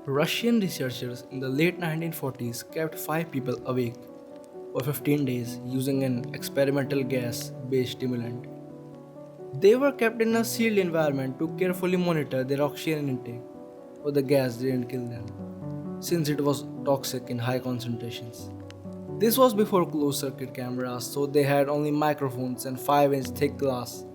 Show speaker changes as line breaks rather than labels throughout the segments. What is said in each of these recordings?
Russian researchers in the late 1940s kept 5 people awake for 15 days using an experimental gas based stimulant. They were kept in a sealed environment to carefully monitor their oxygen intake, but the gas didn't kill them, since it was toxic in high concentrations. This was before closed circuit cameras, so they had only microphones and 5-inch thick glass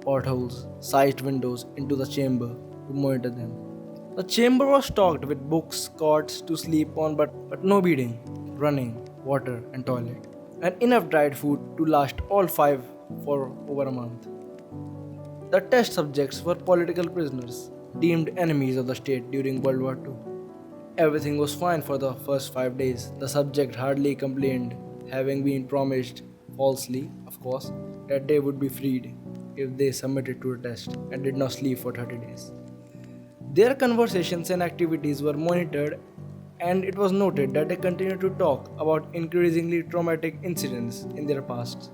portholes sized windows into the chamber to monitor them. The chamber was stocked with books, cots to sleep on, but no bedding, running, water, and toilet, and enough dried food to last all 5 for over a month. The test subjects were political prisoners, deemed enemies of the state during World War II. Everything was fine for the first 5 days. The subject hardly complained, having been promised, falsely, of course, that they would be freed if they submitted to a test and did not sleep for 30 days. Their conversations and activities were monitored, and it was noted that they continued to talk about increasingly traumatic incidents in their past.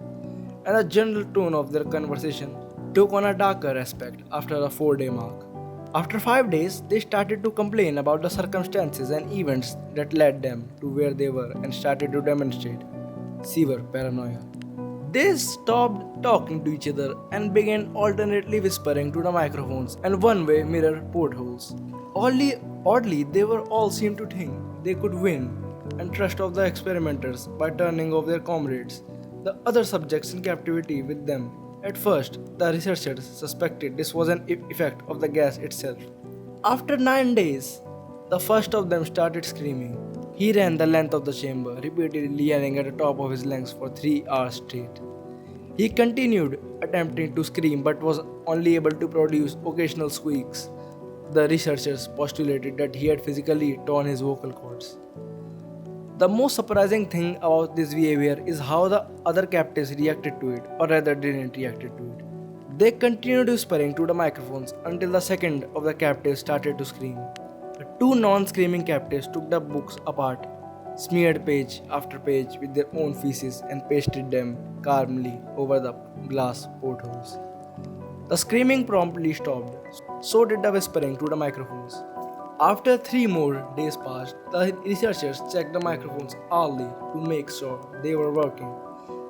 And the general tone of their conversation took on a darker aspect after the 4 day mark. After 5 days, they started to complain about the circumstances and events that led them to where they were and started to demonstrate severe paranoia. They stopped talking to each other and began alternately whispering to the microphones and one-way mirror portholes. Oddly, they were all seemed to think they could win and trust of the experimenters by turning off their comrades, the other subjects in captivity with them. At first, the researchers suspected this was an effect of the gas itself. After 9 days, the first of them started screaming. He ran the length of the chamber, repeatedly yelling at the top of his lungs for 3 hours straight. He continued attempting to scream but was only able to produce occasional squeaks. The researchers postulated that he had physically torn his vocal cords. The most surprising thing about this behavior is how the other captives reacted to it, or rather didn't react to it. They continued whispering to the microphones until the second of the captives started to scream. The two non-screaming captives took the books apart, smeared page after page with their own feces and pasted them calmly over the glass portholes. The screaming promptly stopped. So did the whispering to the microphones. After 3 more days passed, the researchers checked the microphones hourly to make sure they were working.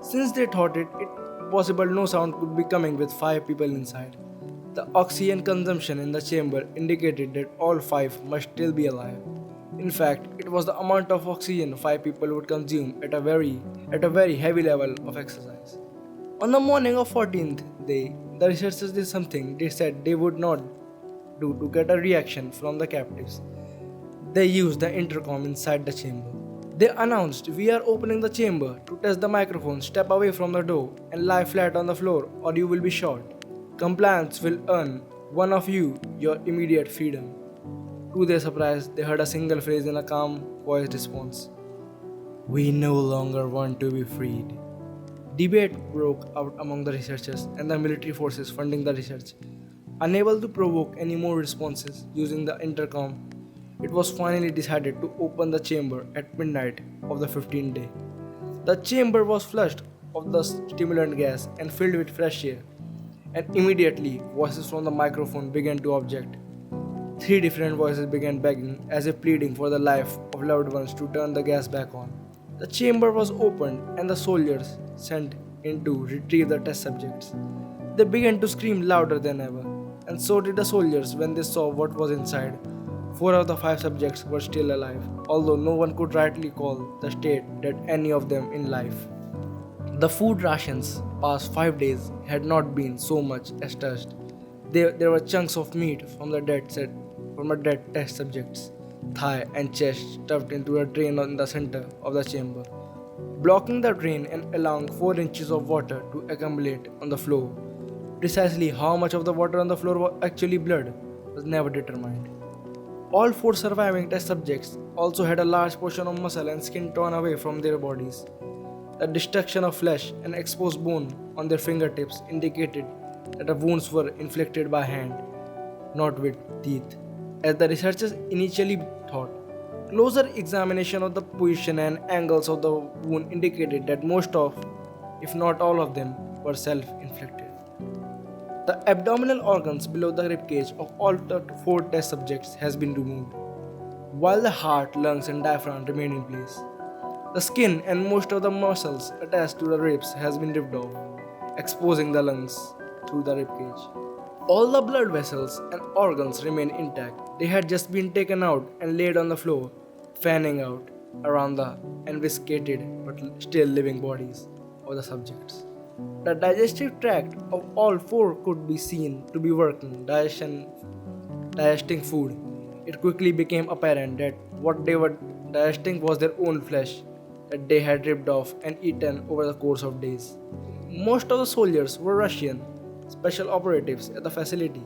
Since they thought it possible no sound could be coming with 5 people inside, the oxygen consumption in the chamber indicated that all 5 must still be alive. In fact, it was the amount of oxygen 5 people would consume at a very heavy level of exercise. On the morning of 14th day, the researchers did something they said they would not do to get a reaction from the captives. They used the intercom inside the chamber. They announced, "We are opening the chamber. To test the microphone, step away from the door and lie flat on the floor, or you will be shot. Compliance will earn one of you your immediate freedom." To their surprise, they heard a single phrase in a calm, voiced response: "We no longer want to be freed." Debate broke out among the researchers and the military forces funding the research. Unable to provoke any more responses using the intercom, it was finally decided to open the chamber at midnight of the 15th day. The chamber was flushed of the stimulant gas and filled with fresh air, and immediately voices from the microphone began to object. 3 different voices began begging, as if pleading for the life of loved ones, to turn the gas back on. The chamber was opened and the soldiers sent in to retrieve the test subjects. They began to scream louder than ever, and so did the soldiers when they saw what was inside. 4 of the 5 subjects were still alive, although no one could rightly call the state that any of them in life. The food rations past 5 days had not been so much as touched. There were chunks of meat from the dead test subjects, thigh and chest stuffed into a drain in the center of the chamber, blocking the drain and allowing 4 inches of water to accumulate on the floor. Precisely how much of the water on the floor was actually blood was never determined. All 4 surviving test subjects also had a large portion of muscle and skin torn away from their bodies. The destruction of flesh and exposed bone on their fingertips indicated that the wounds were inflicted by hand, not with teeth, as the researchers initially thought. Closer examination of the position and angles of the wound indicated that most of, if not all of them, were self-inflicted. The abdominal organs below the ribcage of all the 4 test subjects has been removed. while the heart, lungs, and diaphragm remain in place. The skin and most of the muscles attached to the ribs has been ripped off, exposing the lungs through the ribcage. All the blood vessels and organs remain intact. They had just been taken out and laid on the floor, fanning out around the enviscated but still living bodies of the subjects. The digestive tract of all four could be seen to be working, digesting food. It quickly became apparent that what they were digesting was their own flesh that they had ripped off and eaten over the course of days. Most of the soldiers were Russian special operatives at the facility,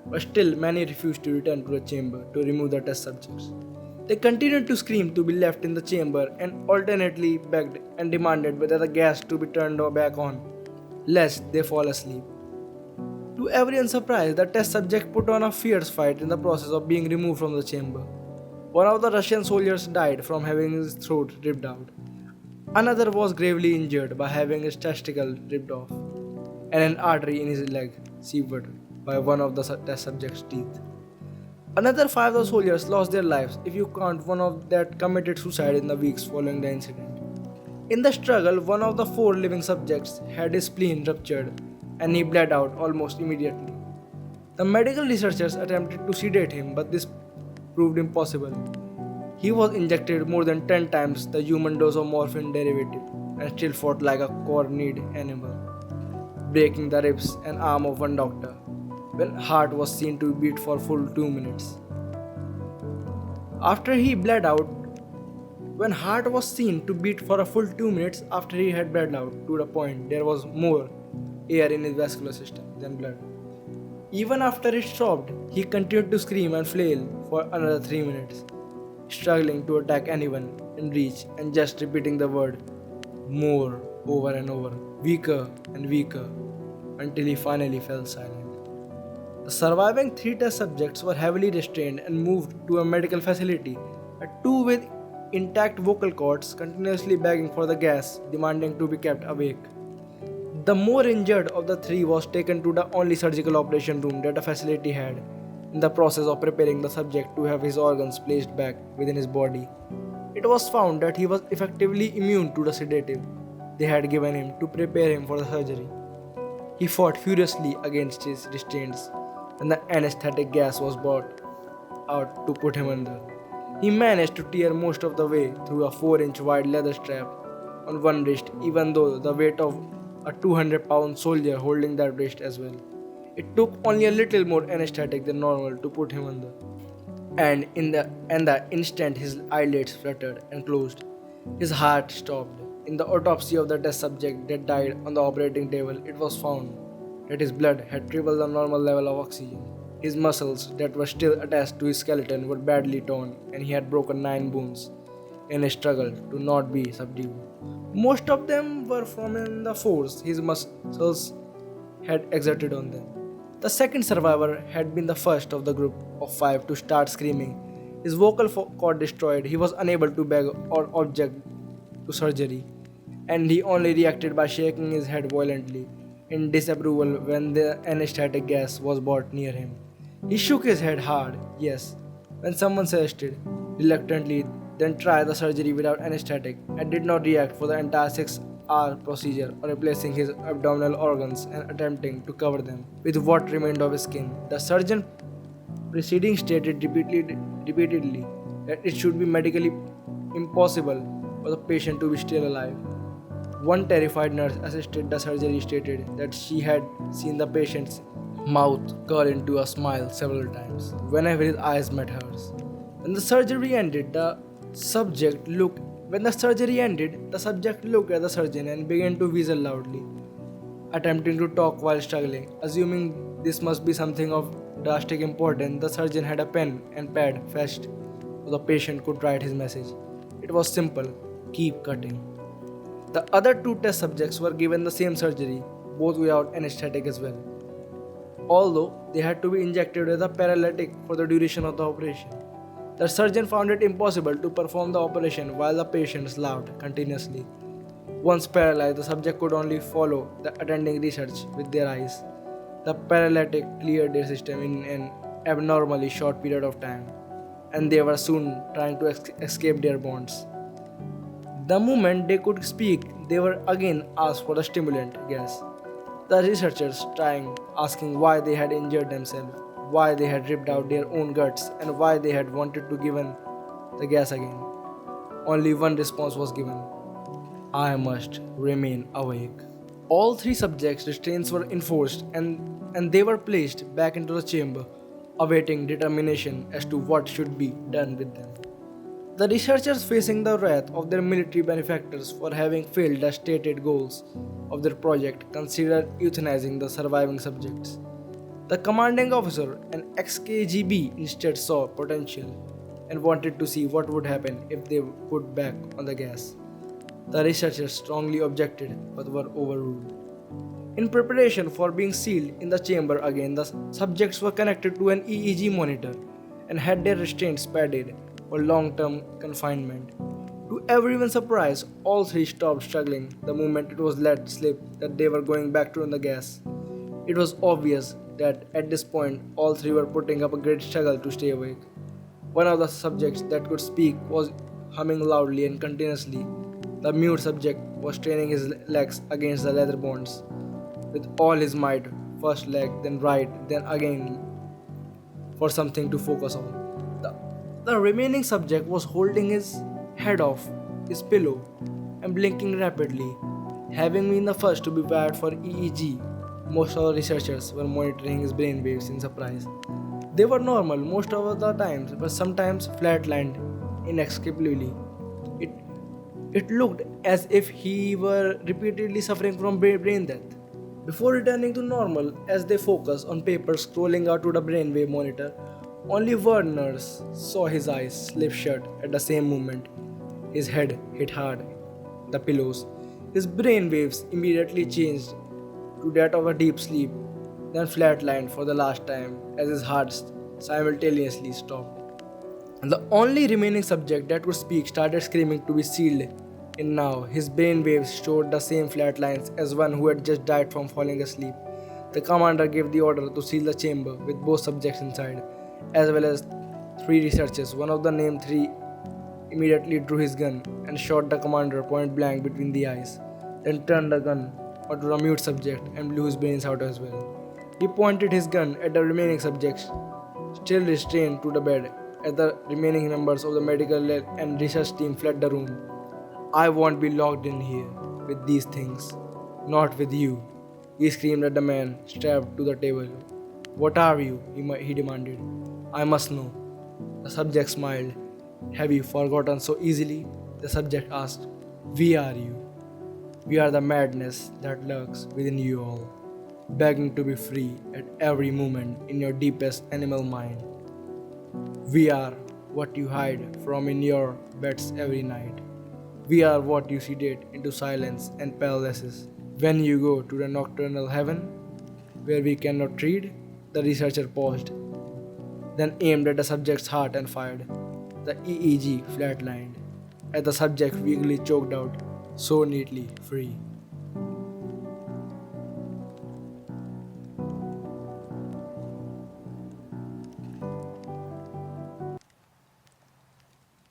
but still many refused to return to the chamber to remove the test subjects. They continued to scream to be left in the chamber and alternately begged and demanded whether the gas to be turned back on, lest they fall asleep. To everyone's surprise, the test subject put on a fierce fight in the process of being removed from the chamber. One of the Russian soldiers died from having his throat ripped out. Another was gravely injured by having his testicle ripped off and an artery in his leg severed by one of the test subject's teeth. Another five of the soldiers lost their lives if you count one of that committed suicide in the weeks following the incident. In the struggle, one of the four living subjects had his spleen ruptured and he bled out almost immediately. The medical researchers attempted to sedate him, but this proved impossible. He was injected more than 10 times the human dose of morphine derivative and still fought like a cornered animal, breaking the ribs and arm of one doctor when heart was seen to beat for full 2 minutes. After he bled out, when heart was seen to beat for a full 2 minutes after he had bled out to the point there was more air in his vascular system than blood. Even after it stopped, he continued to scream and flail for another 3 minutes, struggling to attack anyone in reach and just repeating the word more over and over, weaker and weaker, until he finally fell silent. The surviving three test subjects were heavily restrained and moved to a medical facility, two with intact vocal cords continuously begging for the gas, demanding to be kept awake. The more injured of the three was taken to the only surgical operation room that the facility had, in the process of preparing the subject to have his organs placed back within his body. It was found that he was effectively immune to the sedative they had given him to prepare him for the surgery. He fought furiously against his restraints when the anesthetic gas was brought out to put him under. He managed to tear most of the way through a 4-inch wide leather strap on one wrist, even though the weight of a 200-pound soldier holding that wrist as well. It took only a little more anesthetic than normal to put him under. And in the instant his eyelids fluttered and closed, his heart stopped. In the autopsy of the test subject that died on the operating table, it was found that his blood had tripled the normal level of oxygen. His muscles that were still attached to his skeleton were badly torn, and he had broken 9 bones in a struggle to not be subdued. Most of them were from the force his muscles had exerted on them. The second survivor had been the first of the group of 5 to start screaming. His vocal cord destroyed, he was unable to beg or object to surgery, and he only reacted by shaking his head violently in disapproval when the anesthetic gas was brought near him. He shook his head hard, yes, when someone suggested, reluctantly, then try the surgery without anesthetic, and did not react for the entire 6-hour procedure or replacing his abdominal organs and attempting to cover them with what remained of his skin. The surgeon preceding stated repeatedly that it should be medically impossible for the patient to be still alive. One terrified nurse assisted the surgery stated that she had seen the patient's mouth curl into a smile several times whenever his eyes met hers. When the surgery ended, the subject looked at the surgeon and began to whistle loudly, attempting to talk while struggling. Assuming this must be something of drastic importance, the surgeon had a pen and pad fetched so the patient could write his message. It was simple: keep cutting. The other 2 test subjects were given the same surgery, both without anesthetic as well, although they had to be injected with a paralytic for the duration of the operation. The surgeon found it impossible to perform the operation while the patients laughed continuously. Once paralyzed, the subject could only follow the attending research with their eyes. The paralytic cleared their system in an abnormally short period of time, and they were soon trying to escape their bonds. The moment they could speak, they were again asked for the stimulant gas. The researchers trying asking why they had injured themselves, why they had ripped out their own guts, and why they had wanted to given the gas again. Only one response was given: I must remain awake. All three subjects' restraints were enforced and they were placed back into the chamber, awaiting determination as to what should be done with them. The researchers, facing the wrath of their military benefactors for having failed the stated goals of their project, considered euthanizing the surviving subjects. The commanding officer, an ex-KGB, instead saw potential and wanted to see what would happen if they put back on the gas. The researchers strongly objected but were overruled. In preparation for being sealed in the chamber again, the subjects were connected to an EEG monitor and had their restraints padded for long term confinement. To everyone's surprise, all three stopped struggling the moment it was let slip that they were going back to the gas. It was obvious that at this point all three were putting up a great struggle to stay awake. One of the subjects that could speak was humming loudly and continuously. The mute subject was straining his legs against the leather bonds with all his might, first leg, then right, then again, for something to focus on. The, the remaining subject was holding his head off his pillow and blinking rapidly. Having been the first to be wired for EEG, most of the researchers were monitoring his brain waves in surprise. They were normal most of the times, but sometimes flatlined inexplicably. It, it looked as if he were repeatedly suffering from brain death. Before returning to normal, as they focused on papers scrolling out to the brainwave monitor, only Werner's saw his eyes slip shut at the same moment. His head hit hard the pillows. His brain waves immediately changed to that of a deep sleep, then flatlined for the last time as his heart simultaneously stopped. And the only remaining subject that could speak started screaming to be sealed in now. His brain waves showed the same flat lines as one who had just died from falling asleep. The commander gave the order to seal the chamber with both subjects inside, as well as three researchers. One of the named three immediately drew his gun and shot the commander point blank between the eyes, then turned the gun onto the mute subject and blew his brains out as well. He pointed his gun at the remaining subjects, still restrained to the bed, as the remaining members of the medical and research team fled the room. I won't be locked in here with these things. Not with you, he screamed at the man strapped to the table. What are you? He demanded. I must know. The subject smiled. Have you forgotten so easily? The subject asked. We are you. We are the madness that lurks within you all, begging to be free at every moment in your deepest animal mind. We are what you hide from in your beds every night. We are what you sedate into silence and paralysis when you go to the nocturnal heaven where we cannot read. The researcher paused, then aimed at the subject's heart and fired. The EEG flatlined as the subject weakly choked out, so neatly free.